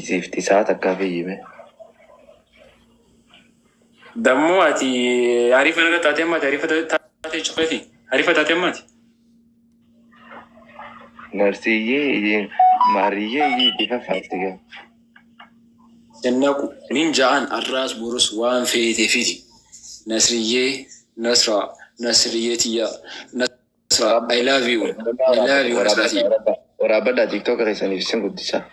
سيفتي ساعتك كافية دمواتي عارف أنا تاتيمات عارف تاتي شقتي عارف تاتيمات نرسية مارية دفع سنكو نينجان الراس بورس وان فيتي فيتي نسرية نسريتي نسرة I love you نسرتي ورابدا تيك توك ريساني في سنة قدسة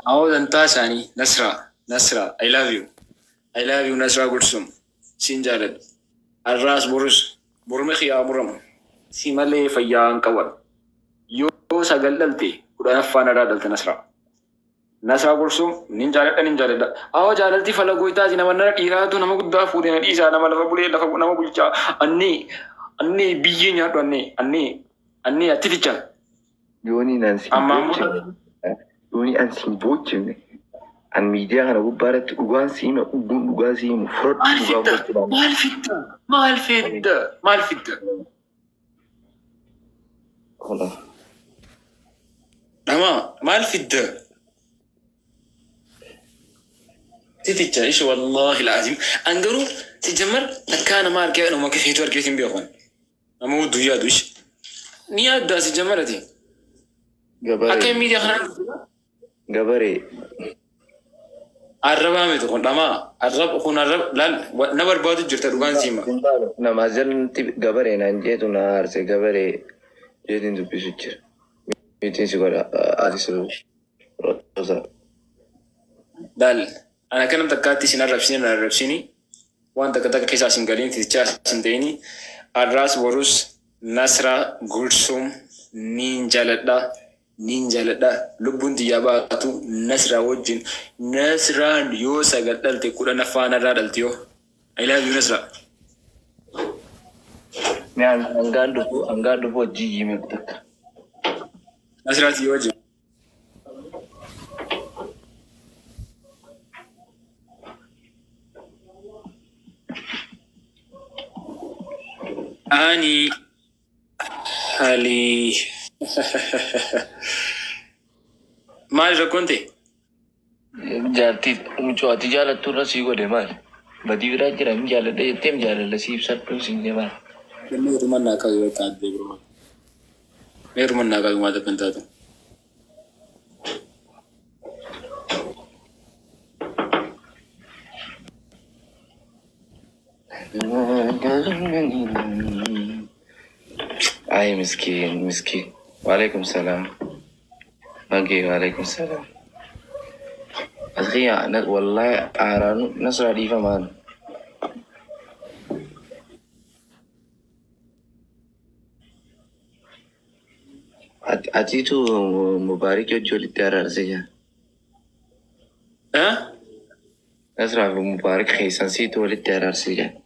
أو أنت ثاني نسرة I love you نسرة قدسم سنجارد الراس بورس برمخي يا برم سيمالي فيان كوال يو سجللتي كنا فانا رادلت نسرة قدسم نينجارد أو جالتي فلا قويتا جنا منا إيرادو نما قد فودنا إيشا نما لفبولي نما بوليشا أني بيجي نياتو أني أتفيشان يوني نانسي يوني أنسي بوتشن أن ميديا أنا ببارت أوغانسيما أوغانسيما فرد ما الفدة والله ما الفدة تتجه إيش والله العظيم أنقروا تجمر كان ما أركي أنا ما كفيت وركيتين بيخون أما هو دويا دوش نياد داس جمرتي أكيد ميديا خنا جبري الرب عم تقول لما الرب خنا الرب لا نبر بعض جرت روان سيما نمازل تب جبري نانجي تنار سه جبري جدين تو بيسوتشر ميتين سيقول أديسو روزا دال أنا كنا متكاتي سينا ربسيني وان تكتك كيسا سنغالين تيجا سنتيني الراس بورس نسرة غرسوم نينجالدا لبون تياباتو نسرة وجين نسرة يو سغدل تكودا نفانا رادلتيو I love you نسرة نعم أنغاندو فو جيجي مكتك نسرة تيو وجين أني هالي ما ركنتي جاتي مجواتي جالت تورا سيغو دمال بدي وراج جرام جالت ده يتم جالت لسيب سات سين دمال ميرو من ناكا كاد برو ميرو من ناكا ما تبنتاتو أي مسكين وعليكم السلام باقي وعليكم السلام أخي والله أرانو نصر ديفا مان أتيتو مبارك يجولي ترى رسيا نصر مبارك خيسان سيتو ولي ترى رسيا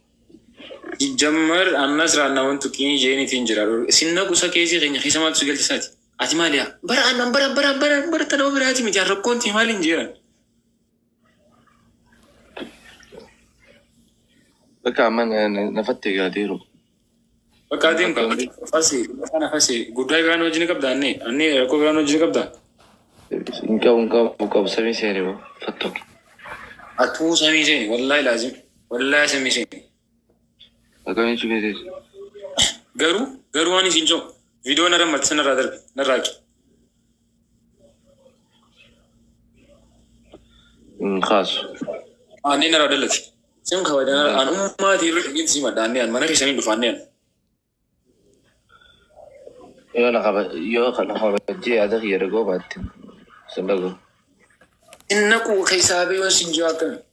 جمر الناس رانا وانتو كيني جيني تنجرار سنة قصة كيسي غيني خيسا مال سجل تساتي أتي ماليا برا تنو براتي مجار ركون تي مالين جيران بكا من نفتي قاديرو بكا ديم كا فاسي أنا فاسي قداي غانو جيني كبدا أني ركو غانو جيني كبدا انكا سمي سيني بو فتوك أتو سمي سيني والله لازم والله سمي سيني أكمل شو بيدير غرو أني سينجو فيديو نرى متسنا رادر نراكي خاص أني نرى دلتي سيم خواجنا أنا ما تيرو تجين سيما دانيان mana كيساني دفانيان يو خلا جي هذا يرجو بعد سنلقو إنكو كيسابي وسينجو أكمل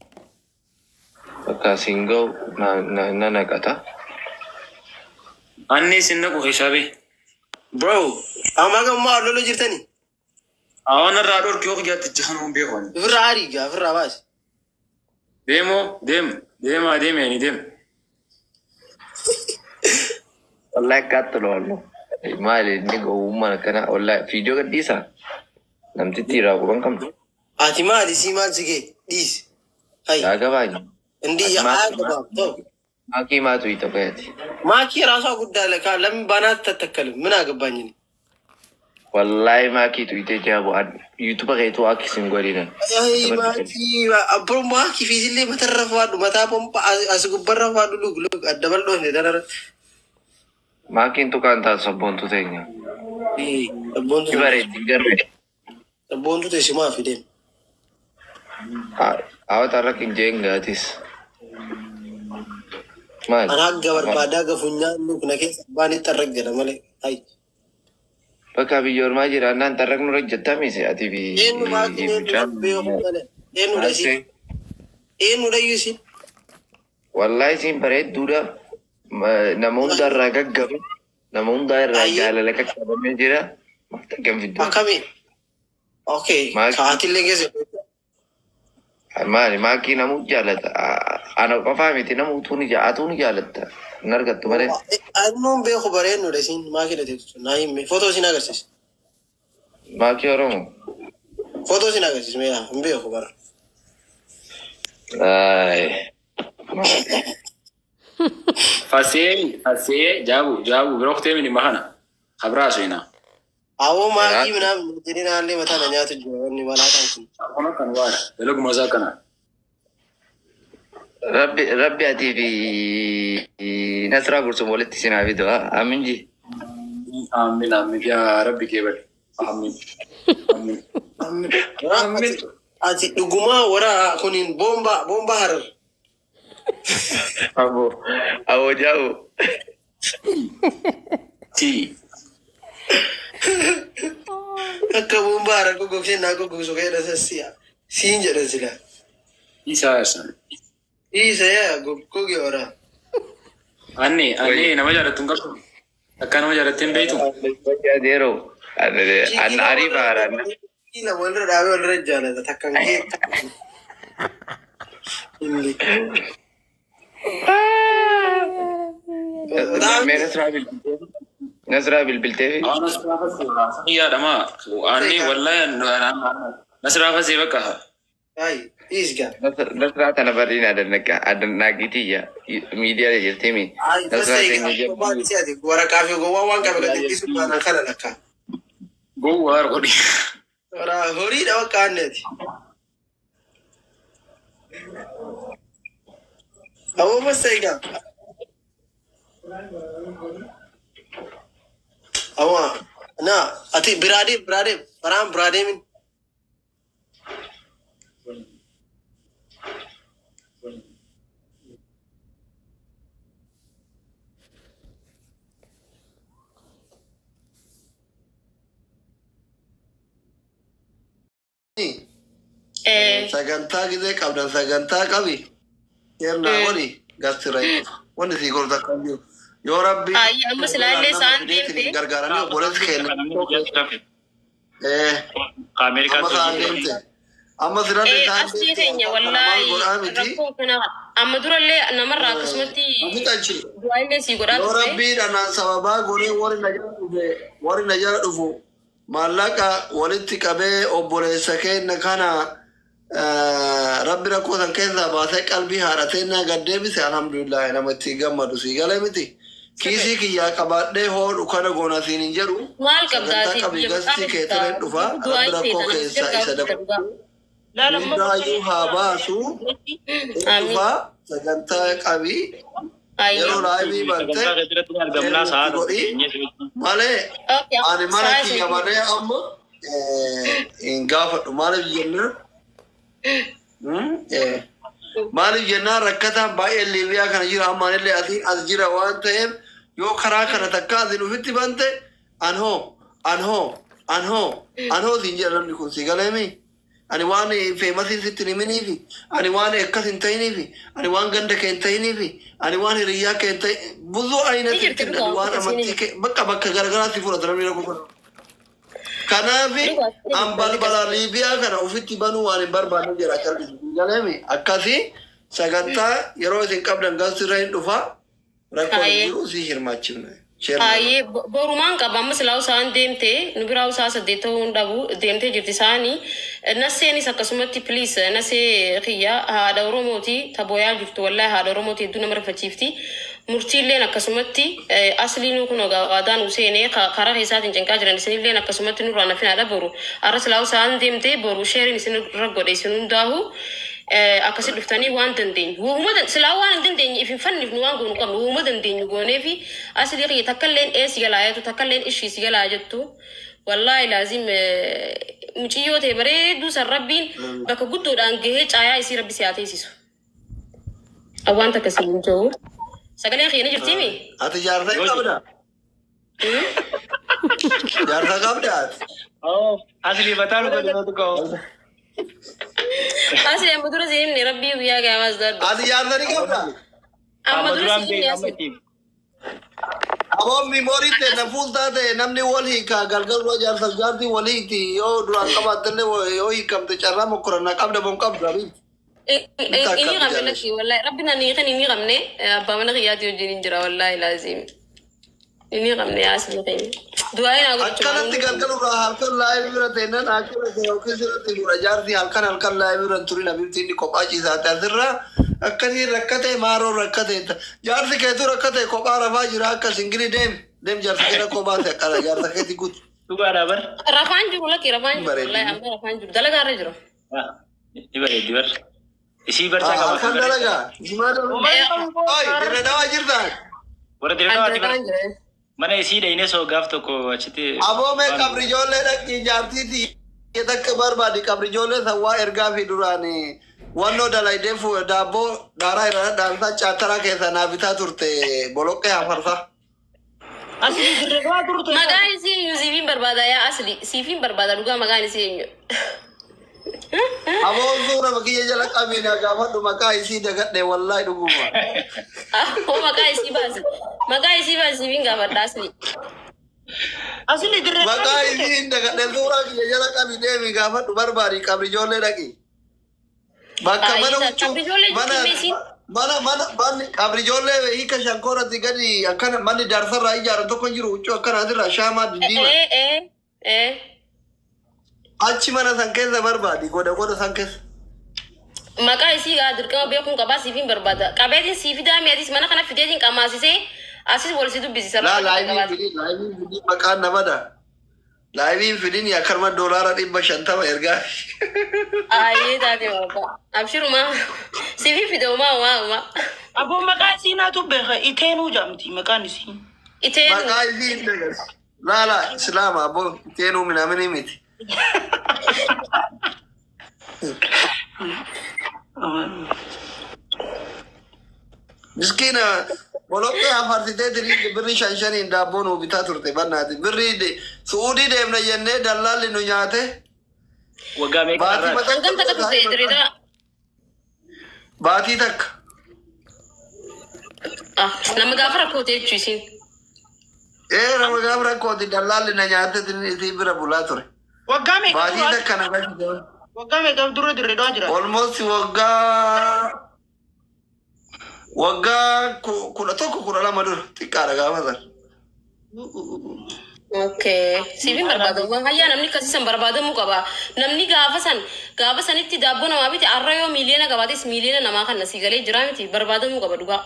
بكا سينجو na kata أني سنكو كيسابي برو أما كم ما لولو جرتني أنا رادور كيوك جات تجهنهم بيخون فرا عريجا فرا باس ديم يعني ديم والله كاتلو والله مالي نيجو وما كنا والله فيديو كديسا نمتي تيرا بقول كم أتي ما دي سيمان سكي ديس هاي agak banyak عندي يا أغبى maki matu itu kayaknya ما كي راسه قد لك لم بنات تتكلم من أغباني Wallahi maakii tuwitee jaabu yuutuba keetuu akkisin godhinan. Ay maakii abboon maakii fiisillee matarra faadhu mataa pompa as gubbarra faadhu lug addabal dhoofne darara. Maakiin tukaan taas sabboontu teenya. Abboontu Ibareetti garre. abboontu teessimaa fideen. Awwaata irra qinjeengatis. Maal? Anaa gabarbaadaa gafunyaan nukna keessa baanitti arraggadha malee. Ay. Bakka biyya ormaa jiraannaan tarraqnu irra jettamise ati fi Eenyu maakii eenyu beeku malee. Eenyu dhasii. Eenyu dhayyuusi. Wallahi isin bareedduudha. Nama hunda irraa gaggabu. Nama hunda irraa jaalala qaqqabamee jira. Maftaqan fidduu. Akkamiin? Okay. Sa'aatillee keessa. Maali maakii namuu jaalata. Ana qofaa miti namuutuu ni jaalatta. Hin argattu malee. Annoon beeku bareednu dhasiin maakii dhateetu. Naa himme. Footoo isin agarsiisa. Maakii Oromoo. Footoo isin agarsiisa mee hin beeku bara. Fasee jaabu biroo kutee mini mahana habraasu ina. Awoo maakii minaan jedhee naallee mataa na nyaatu jiru inni malaataan kun. Akkuma kan waadha dalaguma isaa kana. Rabbi atii fi Nasraa Gursum walitti sinaa fidu aminji. Amin yaa rabbi kee bade. Amin. Ati dhugumaa waraa kuniin boomba harar. Abo jaabu. Ti. Akka boomba harar gogogsee naa gogogsu kee dhasasiya. Siin jedhan sila. Isaa san. Isa yaa goggogee waraa. Anne nama jaalattu hin qabdu. Akka nama jaalattu hin beektu. Adeero. Ariifa haaraan. Ila walirra dhaabee walirra jaalata takkan kee. Nasraa bilbiltee fi. Yaadama. Anne wallahi Nasraa fasee bakka. Ay, isga. Nasraa tana barriin adannaagiitiyya miidiyaa jirtee mi. Ay, fasee waraqaa fi gowwaa waan qabe gadhiisu baanaan kana lakka. Gowwaa hodhi. Horii dha bakka aanneeti. Awoo fasee gaa. Awaa na ati biraadee baraan biraadee min. Sagantaa gisee qabdan sagantaa qabi. Yerna wani gastirai wani si gorda kan jiru. Yoo rabbi. Ay amma silaalee saan deemte. Gargaaranii obboleessi kenna. Ameerikaa amma silaalee saan asii teenya wallaahi rakkoo kana amma durallee namarraa akkasumatti du'aallee sii godhaa ture. Yoo rabbiidhaan sababaa godhee warri na jala dhufu maallaqa walitti qabee obboleessa kenna kana rabbi rakkoo san keessaa baasee qalbii haadhatee na gaddeebise alhamdulillah namatti gammadu sii galee miti. Kiisii kiyyaa qabaadhee hoodhu kana goona siin hin jedhu. Maal qabdaati? Qabii gastii keetiree dhufa rabbi rakkoo keessaa isa dabalu. Hundaayyuu haa baasu dhufa sagantaa qabii yeroo laayibii bantee godhi malee ani mana kiyya malee amma hin gaafadhu maaliif jennaan rakkataan baay'ee liibiyaa kana jira ammaan illee asiin as jira waan ta'eef yoo karaa kana takka asiin ufitti bante anhoo siin jedha namni kun si galeemi. Ani waan feemasiin sitti himiniifi ani waan akkas hin ta'iniifi ani waan ganda kee hin ta'iniifi ani waan hiriyyaa kee hin ta'in buzuu ayinatti waan amantii bakka garagaraatti fudhata namni rakkoo kana. Kanaafi an balbala liibiyaa kana ufitti banuu waan hin barbaanne jira galeemi akkasii sagantaa yeroo isin qabdan gasirra hin dhufa rakkoo jiru si hirmaachifne. Aye, borumaan qaba ammas laa'u isaan deemtee nu biraa isaa saddeet ta'uu hin dhabu deemtee jirti isaanii naseenis akkasumatti piliis nasee kiyya haadha Oromooti tabooyaa jirtu wallahi haadha Oromooti hedduu nama rifachiifti murtiilleen akkasumatti asliinuu kun ogaadaan useenee karaa keessaatiin cinqaa jiran isinilleen akkasumatti nurraa nafinaadha boru arras laa'u isaan deemtee boru sheeriin isin raggodhe isin hundaahu akkasi dhuftanii waan dandeenyu wuumadan silaa waan dandeenyu ifin fannif nu waan goonu qabnu wuumadan dandeenyu gooneefi asli qiyya takkalleen eesi galaayatu takkalleen ishii si galaa jettu wallahi laazim muciyyoo ta'e bareedduu san rabbiin bakka guddoodhaan gahee caayaa isii rabbi si haa teessisu awwaan takka si hin jiru sagaleen kiyya ni jirtiimi ati jaarsa qabda jaarsa qabda asli bataan godhatu qabu asli amma dura siinni rabbii guyyaa gaamas daddu ati jaarsa ni qabda amma dura siinni asli Abon memori te na full te namni wali ka galgal ro jaarsa jaarti wali ti yo dura qabatelle yo hikam te charra mokra na qabda bon qabda bi ini qamne laki wallahi rabbina ni khani ni qamne abba mana qiyati wajin jira wallahi lazim ini qamne asli qini duaina akkanatti galgal ro halkan live bira te na akira te okisira te dura jaarti halkan live bira turi na bimti ni kopachi zaata sirra akkani rakkate maro rakkate jaarsi ke tu rakkate kopara fajira akka singiri dem jaarsi ke ko ba se kala jaarsi ke ti gut tu gara bar rafan juru laki rafan juru wallahi amma rafan juru dalaga re jiro dibar isi barcha ka kan dalaga jimada oi dire dawa jirta wara dire dawa dibar mana isi de ine so gafto ko achite abo me kabri jolle dakki jaarti ti ye tak barbadi kabri jolle sawa erga fi durani wanno dalai defu dabo dara ira dansa chatara ke sana bita turte boloke hafarsa asli dire dawa turte magani si yuzivin barbada ya asli sifin barbada duga magani si enyo abo zura bakiye jala kamina gafa du makai si daga de wallahi duguma oh magai si basi vinga badasli asli dire makai si daga de zura kiye jala kamine mi gafa du barbari kabri jolle daki bakka mana kabri jolle hika shankora tigadi akana mani darsara ijara to konjiru uchu akana adira shama dindima achi mana sankeza barbadi goda sankeza maka isi ga dirka be kun ka basi fin barbada ka be din sifi da mi adis mana kana fidedin kamasi se asis bolsi du bisi sala la live maka nabada live fidin ya karma dollar dibba shantama erga aye da de baba abshiru ma sifi fido ma abo maka sina to be itenu jamti maka nisi itenu maka isi la islam abo itenu minamini miti miskina boloke afartite diri birri shanshani dabbono bita turte bannati birri de suudi demna yenne dallalli no nyaate wagame baati angam taka turte dirida baati tak nama gafara ko te chusin nama gafara ko di dallalli na nyaate ti bira bulature wagame baati tak kana gaji wagame gam duro dire do jira almost wagga kuna toko kuna lama dur tikara ga mazar okay sivin barbado wan hayya namni kasi san barbado mu kaba namni gafasan itti dabbo nama biti arrayo miliona gabatis miliona nama kan nasigale jiramiti barbado mu kaba duga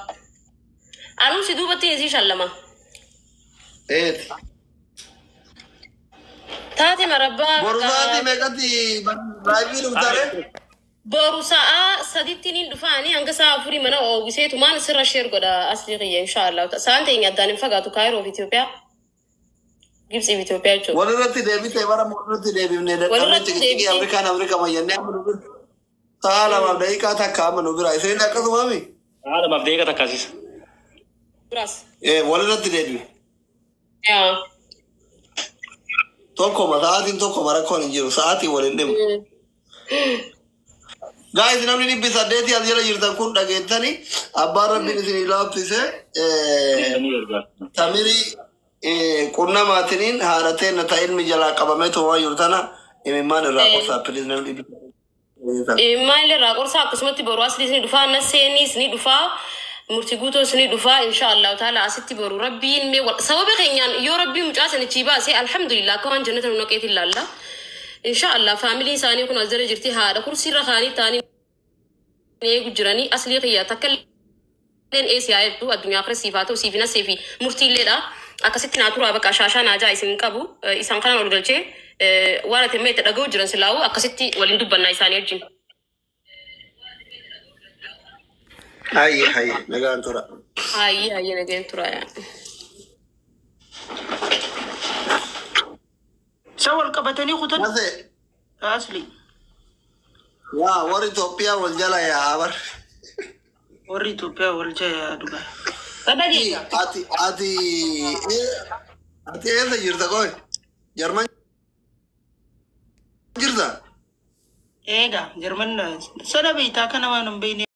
anu si dubatti isi shallama taate marabba borzaati meqati live utare boru sa'a saditinin dufani hanga sa'a furi mana oogise tumaan sirra share goda asli qiya inshallah saante ngaddan fagatu Cairo Ethiopia gibsi Ethiopia cho walirati debite bara modrati debimne da tiki America mayanne amru taala ma daika ta kamanu bira sai da kazu mami taala ma daika ta kasis bras walirati debi ya toko mara kon jiru saati walinde guys namni ni bisadeti azira yirtan kun dagetani abbar rabbin sin ilafise tamiri kunna matinin harate na ta ilmi jala qabame to wa yurtana imman raqosa please namni imman raqosa kusmati boru asli sin dufa na senis ni dufa مرتقوتو سني دفاع إن شاء الله تعالى أستي برو ربي إني سبب خيان يو ربي مجاسن تجيبا سي الحمد لله كمان جنة ونقيت الله إن شاء الله فاميلي ساني يكون أزدر جرتي هذا كرسي رخاني تاني نيجو جراني أصلي خيا تكل لين إيه سيايتو الدنيا آخر صفاته وصفنا سيفي مرتي للا أكست ناتورا بك عشاشا ناجا إسم كابو إسم كنا ورجلتي وانا تميت أجو جران سلاو أكستي ولندو بنا إساني الجن هاي نجان ترى هاي نجان ترى سوى القبتني خطر ماذا أصلي يا وري توبيا والجلا يا عبر وريتو بيا والجاي دبي تبدي ati eessa jirta koy jarman jirta إيجا جرمنا سنة بيتا كنا ما نبيني